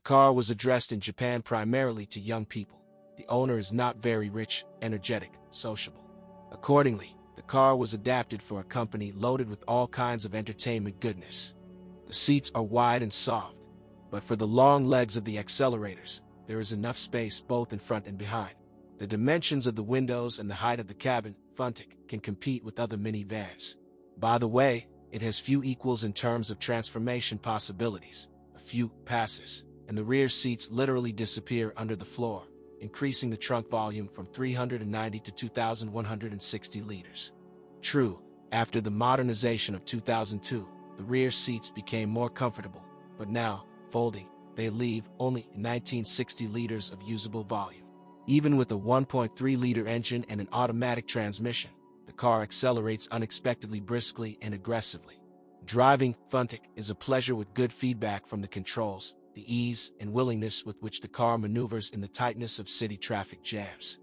car was addressed in Japan primarily to young people. The owner is not very rich, energetic, sociable. Accordingly, the car was adapted for a company loaded with all kinds of entertainment goodness. The seats are wide and soft, but for the long legs of the accelerators, there is enough space both in front and behind. The dimensions of the windows and the height of the cabin, FunCargo, can compete with other minivans. By the way, it has few equals in terms of transformation possibilities. A few passes, and the rear seats literally disappear under the floor, increasing the trunk volume from 390 to 2,160 liters. True, after the modernization of 2002, the rear seats became more comfortable, but now, folding, they leave only 1960 liters of usable volume. Even with a 1.3-liter engine and an automatic transmission, the car accelerates unexpectedly briskly and aggressively. Driving FunCargo is a pleasure with good feedback from the controls, the ease and willingness with which the car maneuvers in the tightness of city traffic jams.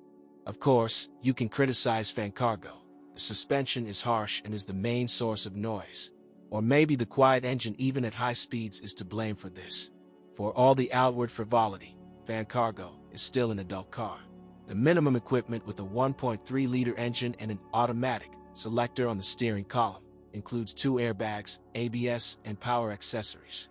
Of course, you can criticize FunCargo. The suspension is harsh and is the main source of noise. Or maybe the quiet engine even at high speeds is to blame for this. For all the outward frivolity, FunCargo is still an adult car. The minimum equipment with a 1.3-liter engine and an automatic selector on the steering column includes 2 airbags, ABS, and power accessories.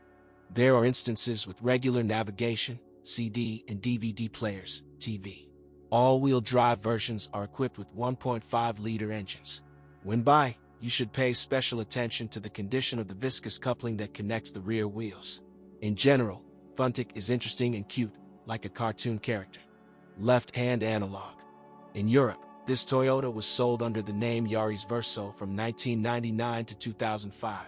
There are instances with regular navigation, CD and DVD players, TV. All-wheel drive versions are equipped with 1.5-liter engines. When buying, you should pay special attention to the condition of the viscous coupling that connects the rear wheels. In general, FunCargo is interesting and cute, like a cartoon character. Left-hand analog. In Europe, this Toyota was sold under the name Yaris Verso from 1999 to 2005.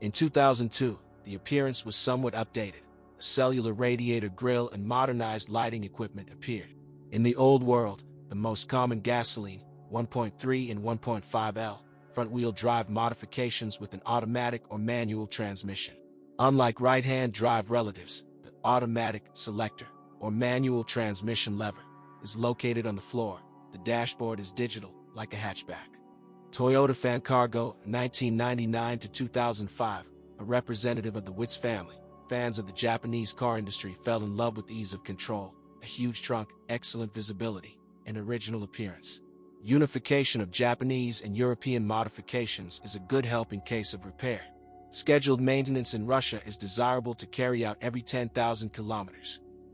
In 2002, the appearance was somewhat updated. A cellular radiator grille and modernized lighting equipment appeared. In the old world, the most common gasoline, 1.3 and 1.5L, front-wheel drive modifications with an automatic or manual transmission. Unlike right-hand drive relatives, the automatic selector or manual transmission lever is located on the floor. The dashboard is digital, like a hatchback. Toyota FunCargo, 1999 to 2005, a representative of the Witz family. Fans of the Japanese car industry fell in love with ease of control, a huge trunk, excellent visibility, and original appearance. Unification of Japanese and European modifications is a good help in case of repair. Scheduled maintenance in Russia is desirable to carry out every 10,000 kilometers.